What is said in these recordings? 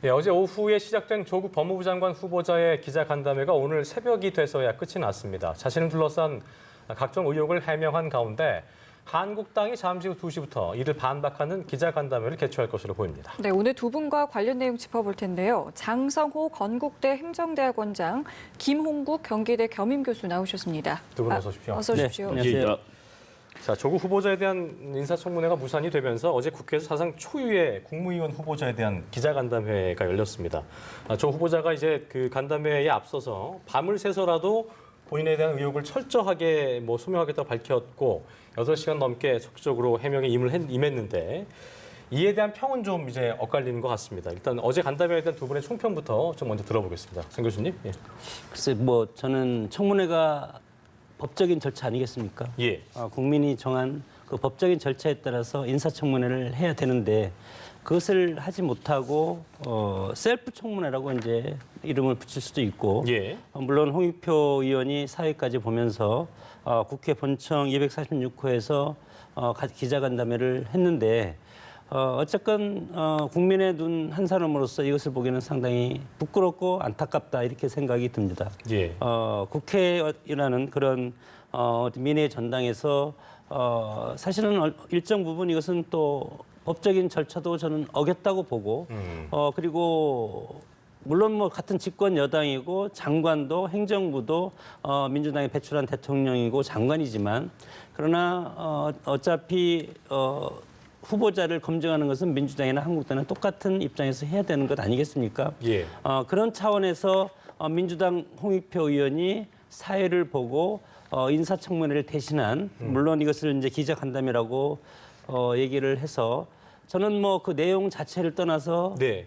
네, 어제 오후에 시작된 조국 법무부 장관 후보자의 기자간담회가 오늘 새벽이 돼서야 끝이 났습니다. 자신을 둘러싼 각종 의혹을 해명한 가운데 한국당이 잠시 후 2시부터 이를 반박하는 기자간담회를 개최할 것으로 보입니다. 네, 오늘 두 분과 관련 내용 짚어볼 텐데요. 장성호 건국대 행정대학원장, 김홍국 경기대 겸임교수 나오셨습니다. 두 분 어서 오십시오. 어서 오십시오. 네, 안녕하세요. 자, 조국 후보자에 대한 인사청문회가 무산이 되면서 어제 국회에서 사상 초유의 국무위원 후보자에 대한 기자간담회가 열렸습니다. 조 후보자가 이제 그 간담회에 앞서서 밤을 새서라도 본인에 대한 의혹을 철저하게 소명하겠다고 밝혔고 8시간 넘게 적극적으로 해명에 임했는데 이에 대한 평은 좀 이제 엇갈리는 것 같습니다. 일단 어제 간담회에 대한 두 분의 총평부터 좀 먼저 들어보겠습니다. 장 교수님. 예. 글쎄, 저는 청문회가 법적인 절차 아니겠습니까? 예. 국민이 정한 그 법적인 절차에 따라서 인사청문회를 해야 되는데 그것을 하지 못하고 셀프 청문회라고 이제 이름을 붙일 수도 있고 예. 물론 홍익표 의원이 사회까지 보면서 국회 본청 246호에서 기자간담회를 했는데 어쨌건 국민의 눈 한 사람으로서 이것을 보기에는 상당히 부끄럽고 안타깝다 이렇게 생각이 듭니다. 예. 국회라는 그런 민의 전당에서 사실은 일정 부분 이것은 또 법적인 절차도 저는 어겼다고 보고 그리고 물론 같은 집권 여당이고 장관도 행정부도 민주당이 배출한 대통령이고 장관이지만 그러나 어차피 후보자를 검증하는 것은 민주당이나 한국당은 똑같은 입장에서 해야 되는 것 아니겠습니까? 예. 그런 차원에서 민주당 홍익표 의원이 사회를 보고 인사청문회를 대신한 물론 이것을 이제 기자간담회라고 얘기를 해서 저는 그 내용 자체를 떠나서 네.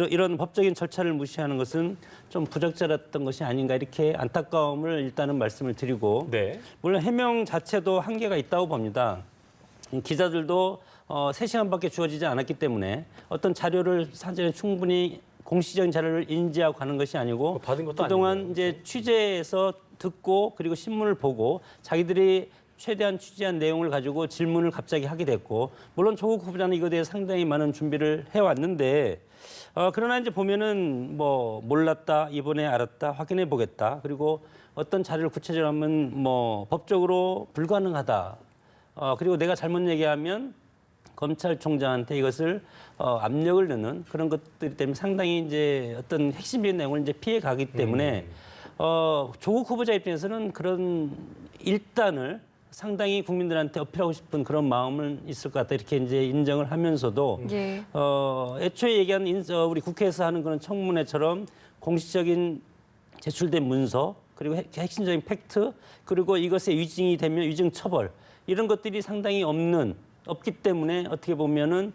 이런 법적인 절차를 무시하는 것은 좀 부적절했던 것이 아닌가 이렇게 안타까움을 일단은 말씀을 드리고 네. 물론 해명 자체도 한계가 있다고 봅니다. 기자들도 3시간밖에 주어지지 않았기 때문에 어떤 자료를 사전에 충분히 공식적인 자료를 인지하고 가는 것이 아니고 받은 것도 그동안 아니고요. 이제 취재해서 듣고 그리고 신문을 보고 자기들이 최대한 취재한 내용을 가지고 질문을 갑자기 하게 됐고 물론 조국 후보자는 이거에 대해 상당히 많은 준비를 해왔는데 그러나 이제 보면은 몰랐다 이번에 알았다 확인해 보겠다 그리고 어떤 자료를 구체적으로 하면 법적으로 불가능하다 그리고 내가 잘못 얘기하면 검찰총장한테 이것을 압력을 넣는 그런 것들 때문에 상당히 이제 어떤 핵심적인 내용을 이제 피해 가기 때문에 조국 후보자 입장에서는 그런 일단을 상당히 국민들한테 어필하고 싶은 그런 마음은 있을 것 같다 이렇게 이제 인정을 하면서도 예. 애초에 얘기한 우리 국회에서 하는 그런 청문회처럼 공식적인 제출된 문서 그리고 핵심적인 팩트 그리고 이것에 위증이 되면 위증 처벌 이런 것들이 상당히 없기 때문에 어떻게 보면은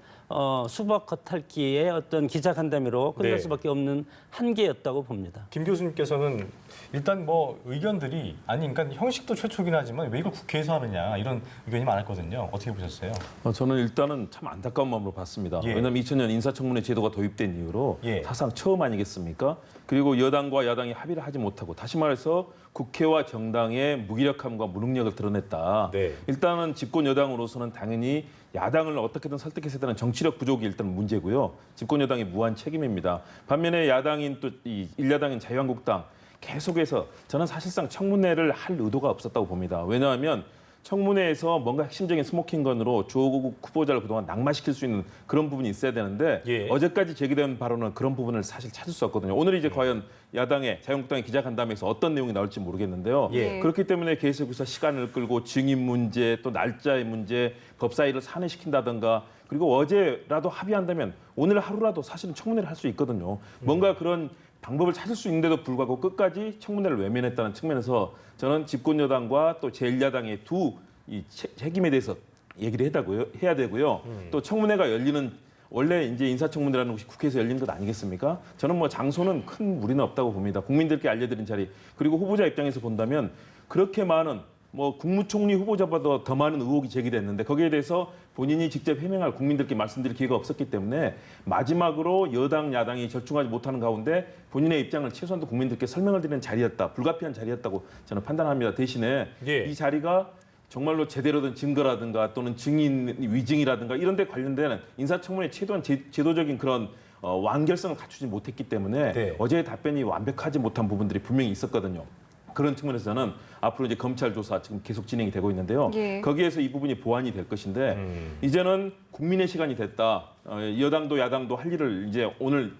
수박 겉핥기의 어떤 기자간담회로 끝날 네. 수밖에 없는 한계였다고 봅니다. 김 교수님께서는 일단 의견들이 그러니까 형식도 최초긴 하지만 왜 이걸 국회에서 하느냐 이런 의견이 많았거든요. 어떻게 보셨어요? 저는 일단은 참 안타까운 마음으로 봤습니다. 예. 왜냐하면 2000년 인사청문회 제도가 도입된 이후로 예. 사상 처음 아니겠습니까? 그리고 여당과 야당이 합의를 하지 못하고 다시 말해서 국회와 정당의 무기력함과 무능력을 드러냈다. 네. 일단은 집권 여당으로서는 당연히 야당을 어떻게든 설득해서 되는 정치력 부족이 일단 문제고요. 집권 여당의 무한 책임입니다. 반면에 야당인 또 이 일야당인 자유한국당 계속해서 저는 사실상 청문회를 할 의도가 없었다고 봅니다. 왜냐하면 청문회에서 뭔가 핵심적인 스모킹건으로 조국 후보자를 그동안 낙마시킬 수 있는 그런 부분이 있어야 되는데 예. 어제까지 제기된 바로는 그런 부분을 사실 찾을 수 없거든요. 오늘 이제 과연 야당의 자유한국당의 기자간담회에서 어떤 내용이 나올지 모르겠는데요. 예. 그렇기 때문에 계속해서 시간을 끌고 증인 문제 또 날짜의 문제 법사위를 산회시킨다든가 그리고 어제라도 합의한다면 오늘 하루라도 사실은 청문회를 할 수 있거든요. 뭔가 그런 방법을 찾을 수 있는데도 불구하고 끝까지 청문회를 외면했다는 측면에서 저는 집권 여당과 또 제1야당의 두 이 책임에 대해서 얘기를 해야 되고요. 또 청문회가 열리는 원래 이제 인사청문회라는 것이 국회에서 열리는 것 아니겠습니까? 저는 장소는 큰 무리는 없다고 봅니다. 국민들께 알려드린 자리 그리고 후보자 입장에서 본다면 그렇게 많은 국무총리 후보자보다 더 많은 의혹이 제기됐는데 거기에 대해서 본인이 직접 해명할 국민들께 말씀드릴 기회가 없었기 때문에 마지막으로 여당, 야당이 절충하지 못하는 가운데 본인의 입장을 최소한도 국민들께 설명을 드리는 자리였다. 불가피한 자리였다고 저는 판단합니다. 대신에 예. 이 자리가 정말로 제대로 된 증거라든가 또는 증인 위증이라든가 이런 데 관련된 인사청문회 최소한 제도적인 그런 완결성을 갖추지 못했기 때문에 네. 어제의 답변이 완벽하지 못한 부분들이 분명히 있었거든요. 그런 측면에서는 앞으로 이제 검찰 조사 지금 계속 진행이 되고 있는데요. 예. 거기에서 이 부분이 보완이 될 것인데 이제는 국민의 시간이 됐다. 여당도 야당도 할 일을 이제 오늘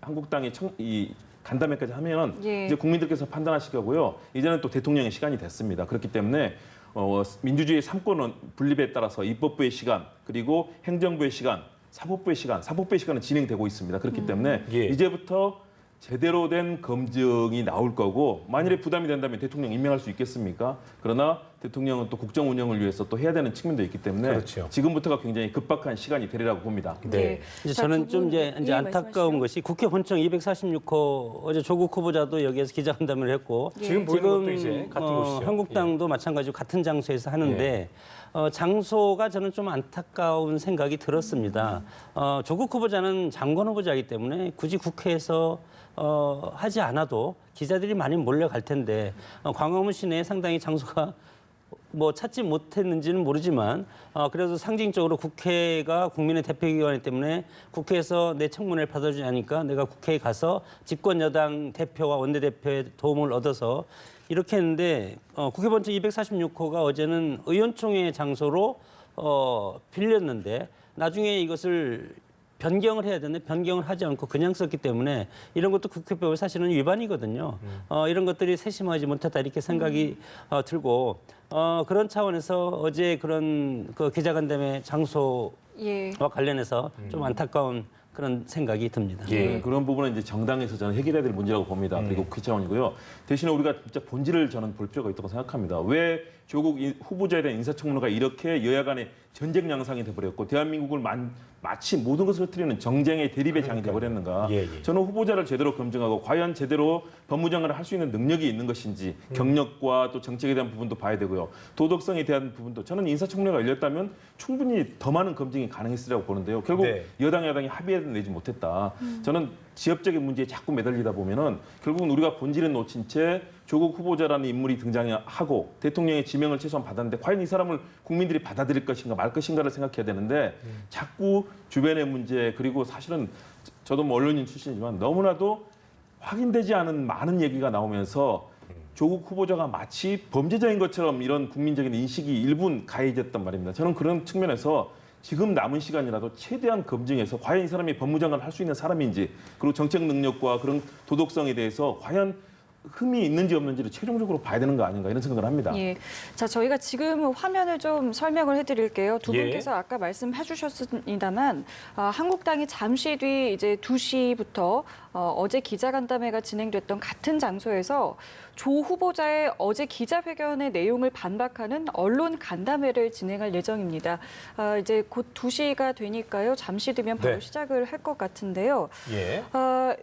한국당이 이 간담회까지 하면 예. 이제 국민들께서 판단하실 거고요. 이제는 또 대통령의 시간이 됐습니다. 그렇기 때문에 민주주의 3권은 분립에 따라서 입법부의 시간 그리고 행정부의 시간, 사법부의 시간은 진행되고 있습니다. 그렇기 때문에 예. 이제부터 제대로 된 검증이 나올 거고 만일에 부담이 된다면 대통령 임명할 수 있겠습니까? 그러나 대통령은 또 국정 운영을 위해서 또 해야 되는 측면도 있기 때문에 그렇죠. 지금부터가 굉장히 급박한 시간이 되리라고 봅니다. 네. 이제 자, 저는 두 좀 분, 이제 예, 안타까운 말씀하시죠. 것이 국회 본청 246호 어제 조국 후보자도 여기에서 기자간담회를 했고 예. 지금 보이는 것도 이제 같은 곳이죠. 한국당도 마찬가지로 같은 장소에서 하는데 장소가 저는 좀 안타까운 생각이 들었습니다. 조국 후보자는 장관 후보자이기 때문에 굳이 국회에서 하지 않아도 기자들이 많이 몰려갈 텐데 광화문 시내에 상당히 장소가 뭐 찾지 못했는지는 모르지만 그래도 상징적으로 국회가 국민의 대표기관이기 때문에 국회에서 내 청문회를 받아주지 않으니까 내가 국회에 가서 집권 여당 대표와 원내대표의 도움을 얻어서 이렇게 했는데 국회 본청 246호가 어제는 의원총회 장소로 빌렸는데 나중에 이것을 변경을 해야 되는데 변경을 하지 않고 그냥 썼기 때문에 이런 것도 국회법의 사실은 위반이거든요. 이런 것들이 세심하지 못했다 이렇게 생각이 들고 그런 차원에서 어제 그런 그 기자간담회 장소와 예. 관련해서 좀 안타까운 그런 생각이 듭니다. 예. 그런 부분은 이제 정당에서 저는 해결해야 될 문제라고 봅니다. 그리고 국회 차원이고요. 대신에 우리가 진짜 본질을 저는 볼 필요가 있다고 생각합니다. 왜 조국 후보자에 대한 인사청문회가 이렇게 여야 간의 전쟁 양상이 돼버렸고 대한민국을 마치 모든 것을 흐트리는 정쟁의 대립의 장이 돼버렸는가. 예, 예. 저는 후보자를 제대로 검증하고 과연 제대로 법무장관을 할 수 있는 능력이 있는 것인지 경력과 또 정책에 대한 부분도 봐야 되고요. 도덕성에 대한 부분도 저는 인사청문회가 열렸다면 충분히 더 많은 검증이 가능했으리라고 보는데요. 결국 네. 여당 야당이 합의를 내지 못했다. 저는 지역적인 문제에 자꾸 매달리다 보면은 결국은 우리가 본질을 놓친 채 조국 후보자라는 인물이 등장하고 대통령의 지명을 최소한 받았는데 과연 이 사람을 국민들이 받아들일 것인가 말 것인가를 생각해야 되는데 자꾸 주변의 문제 그리고 사실은 저도 뭐 언론인 출신이지만 너무나도 확인되지 않은 많은 얘기가 나오면서 조국 후보자가 마치 범죄자인 것처럼 이런 국민적인 인식이 일부 가해졌단 말입니다. 저는 그런 측면에서 지금 남은 시간이라도 최대한 검증해서 과연 이 사람이 법무장관을 할 수 있는 사람인지 그리고 정책 능력과 그런 도덕성에 대해서 과연 흠이 있는지 없는지를 최종적으로 봐야 되는 거 아닌가 이런 생각을 합니다. 예. 자, 저희가 지금 화면을 좀 설명을 해드릴게요. 두 예. 분께서 아까 말씀해 주셨습니다만 한국당이 잠시 뒤 이제 2시부터 어제 기자간담회가 진행됐던 같은 장소에서 조 후보자의 어제 기자회견의 내용을 반박하는 언론 간담회를 진행할 예정입니다. 이제 곧 2시가 되니까요. 잠시 뒤면 바로 네. 시작을 할 것 같은데요. 예.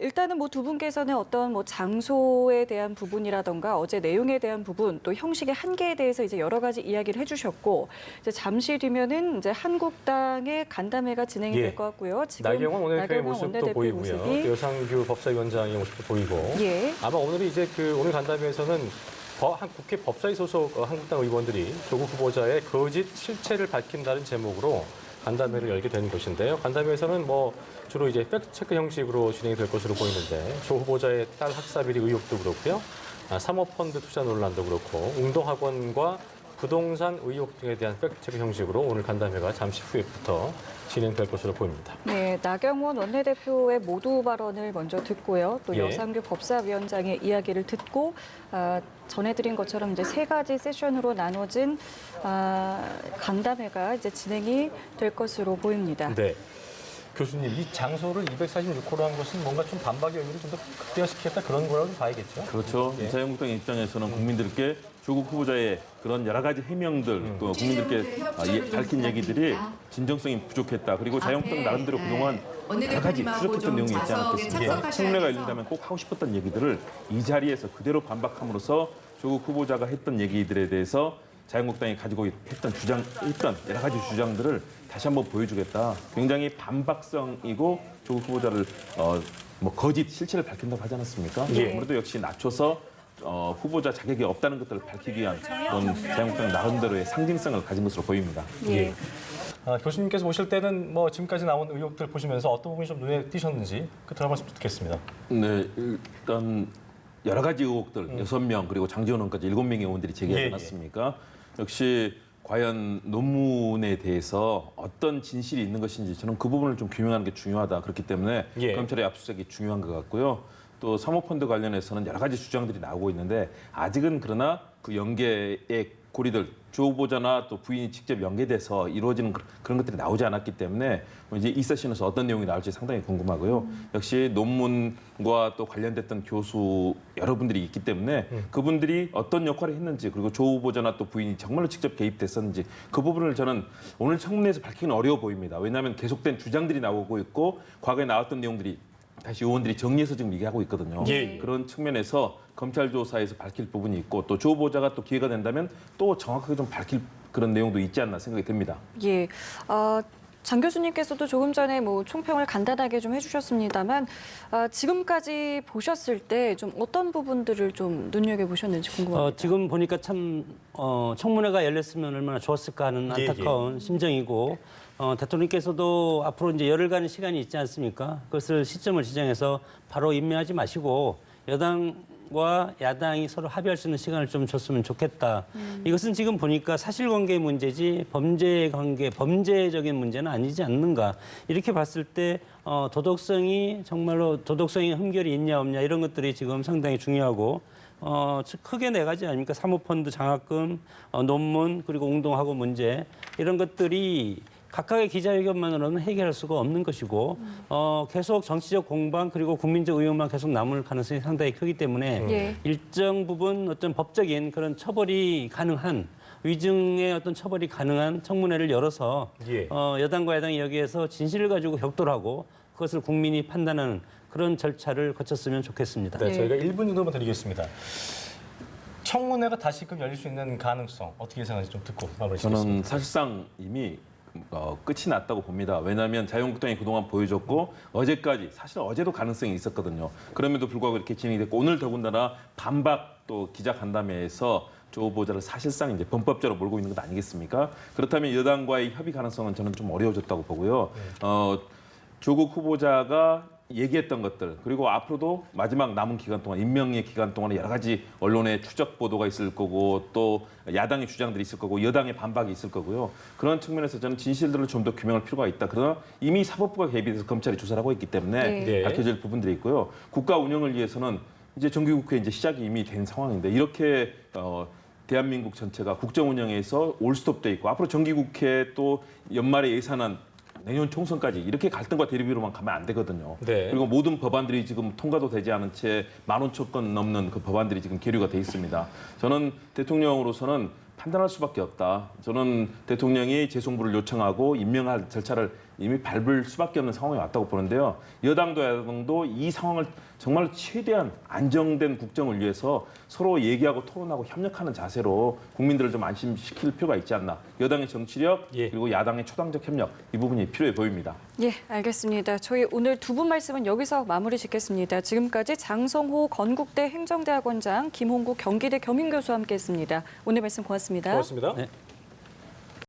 일단은 뭐 두 분께서는 어떤 뭐 장소에 대한 부분이라던가 어제 내용에 대한 부분 또 형식의 한계에 대해서 이제 여러 가지 이야기를 해주셨고 이제 잠시 뒤면은 이제 한국당의 간담회가 진행이 예. 될 것 같고요. 지금 나경원 원내대표의 나경원 모습도 원내대표 보이고요. 모습이 또 여상규 법사위원장의 모습도 보이고. 예. 아마 오늘이 이제 오늘 간담회에서는 국회 법사위 소속 한국당 의원들이 조국 후보자의 거짓 실체를 밝힌다는 제목으로 간담회를 열게 되는 것인데요. 간담회에서는 뭐 주로 이제 팩트체크 형식으로 진행이 될 것으로 보이는데 조 후보자의 딸 학사비리 의혹도 그렇고요. 사모펀드 투자 논란도 그렇고 웅동학원과 부동산 의혹 등에 대한 팩트체크 형식으로 오늘 간담회가 잠시 후에부터 진행될 것으로 보입니다. 네, 나경원 원내대표의 모두 발언을 먼저 듣고요. 또 예. 여상규 법사위원장의 이야기를 듣고 전해드린 것처럼 이제 세 가지 세션으로 나눠진 간담회가 이제 진행이 될 것으로 보입니다. 네. 교수님, 이 장소를 246호로 한 것은 뭔가 좀 반박의 의미를 좀 더 극대화시켰다 그런 거라고 봐야겠죠? 그렇죠. 예. 자유한국당 입장에서는 국민들께 조국 후보자의 그런 여러 가지 해명들, 또 국민들께 밝힌 얘기들이 진정성이 부족했다. 그리고 자유한국당 나름대로 그동안 여러 가지 추적했던 내용이 있지 않았겠습니까? 청문회가 열린다면 꼭 하고 싶었던 얘기들을 이 자리에서 그대로 반박함으로써 조국 후보자가 했던 얘기들에 대해서 자유한국당이 가지고 했던 여러 가지 주장들을 다시 한번 보여주겠다. 굉장히 반박성이고 조국 후보자를 거짓 실체를 밝힌다고 하지 않았습니까? 예. 아무래도 역시 낮춰서 후보자 자격이 없다는 것들을 밝히기 위한 그런 자유한국당 나름대로의 상징성을 가진 것으로 보입니다. 예. 교수님께서 보실 때는 뭐 지금까지 나온 의혹들 보시면서 어떤 부분이 좀 눈에 띄셨는지 끝으로 말씀 듣겠습니다. 네, 일단 여러 가지 의혹들 6명 그리고 장지원 의원까지 7명의 의원들이 제기하지 예, 예. 않았습니까? 역시 과연 논문에 대해서 어떤 진실이 있는 것인지 저는 그 부분을 좀 규명하는 게 중요하다. 그렇기 때문에 예. 검찰의 압수수색이 중요한 것 같고요. 또 사모펀드 관련해서는 여러 가지 주장들이 나오고 있는데 아직은 그러나 그 연계의 고리들 조 후보자나 또 부인이 직접 연계돼서 이루어지는 그런 것들이 나오지 않았기 때문에 이제 이 세션에서 어떤 내용이 나올지 상당히 궁금하고요. 역시 논문과 또 관련됐던 교수 여러분들이 있기 때문에 그분들이 어떤 역할을 했는지 그리고 조 후보자나 또 부인이 정말로 직접 개입됐었는지 그 부분을 저는 오늘 청문회에서 밝히기는 어려워 보입니다. 왜냐하면 계속된 주장들이 나오고 있고 과거에 나왔던 내용들이 다시 의원들이 정리해서 지금 얘기하고 있거든요. 예. 그런 측면에서 검찰 조사에서 밝힐 부분이 있고 또 조 후보자가 또 기회가 된다면 또 정확하게 좀 밝힐 그런 내용도 있지 않나 생각이 듭니다. 예. 장 교수님께서도 조금 전에 뭐 총평을 간단하게 좀 해주셨습니다만 지금까지 보셨을 때 좀 어떤 부분들을 좀 눈여겨 보셨는지 궁금합니다. 지금 보니까 참 청문회가 열렸으면 얼마나 좋았을까 하는 예, 안타까운 심정이고 대통령께서도 앞으로 이제 열흘간의 시간이 있지 않습니까? 그것을 시점을 지정해서 바로 임명하지 마시고 여당과 야당이 서로 합의할 수 있는 시간을 좀 줬으면 좋겠다. 이것은 지금 보니까 사실관계 문제지 범죄적인 문제는 아니지 않는가. 이렇게 봤을 때 도덕성이 정말로 도덕성의 흠결이 있냐 없냐 이런 것들이 지금 상당히 중요하고 크게 네 가지 아닙니까? 사모펀드 장학금, 논문 그리고 웅동학원 문제 이런 것들이 각각의 기자회견만으로는 해결할 수가 없는 것이고 계속 정치적 공방 그리고 국민적 의혹만 계속 남을 가능성이 상당히 크기 때문에 예. 일정 부분 어떤 법적인 그런 처벌이 가능한 위증의 어떤 처벌이 가능한 청문회를 열어서 예. 여당과 야당이 여기에서 진실을 가지고 격돌하고 그것을 국민이 판단하는 그런 절차를 거쳤으면 좋겠습니다. 네, 예. 저희가 1분 정도만 드리겠습니다. 청문회가 다시금 열릴 수 있는 가능성 어떻게 예상하는지 좀 듣고 마무리 짓겠습니다. 저는 사실상 이미 끝이 났다고 봅니다. 왜냐하면 자유한국당이 그동안 보여줬고 어제까지 사실 어제도 가능성이 있었거든요. 그럼에도 불구하고 이렇게 진행이 됐고 오늘 더군다나 반박 또 기자 간담회에서 조 후보자를 사실상 이제 범법자로 몰고 있는 것 아니겠습니까? 그렇다면 여당과의 협의 가능성은 저는 좀 어려워졌다고 보고요. 조국 후보자가 얘기했던 것들 그리고 앞으로도 마지막 남은 기간 동안 임명의 기간 동안에 여러 가지 언론의 추적 보도가 있을 거고 또 야당의 주장들이 있을 거고 여당의 반박이 있을 거고요. 그런 측면에서 저는 진실들을 좀 더 규명할 필요가 있다. 그러나 이미 사법부가 개입이 돼서 검찰이 조사를 하고 있기 때문에 네. 밝혀질 부분들이 있고요. 국가 운영을 위해서는 이제 정기국회 이제 시작이 이미 된 상황인데 이렇게 대한민국 전체가 국정 운영에서 올스톱돼 있고 앞으로 정기국회 또 연말에 예산안 내년 총선까지 이렇게 갈등과 대립으로만 가면 안 되거든요. 네. 그리고 모든 법안들이 지금 통과도 되지 않은 채 15,000건 넘는 그 법안들이 지금 계류가 돼 있습니다. 저는 대통령으로서는 판단할 수밖에 없다. 저는 대통령이 재송부를 요청하고 임명할 절차를 이미 밟을 수밖에 없는 상황이 왔다고 보는데요. 여당도 야당도 이 상황을 정말 최대한 안정된 국정을 위해서 서로 얘기하고 토론하고 협력하는 자세로 국민들을 좀 안심시킬 필요가 있지 않나. 여당의 정치력 예. 그리고 야당의 초당적 협력 이 부분이 필요해 보입니다. 예, 알겠습니다. 저희 오늘 두 분 말씀은 여기서 마무리 짓겠습니다. 지금까지 장성호 건국대 행정대학원장, 김홍구 경기대 겸임교수와 함께했습니다. 오늘 말씀 고맙습니다. 고맙습니다. 네.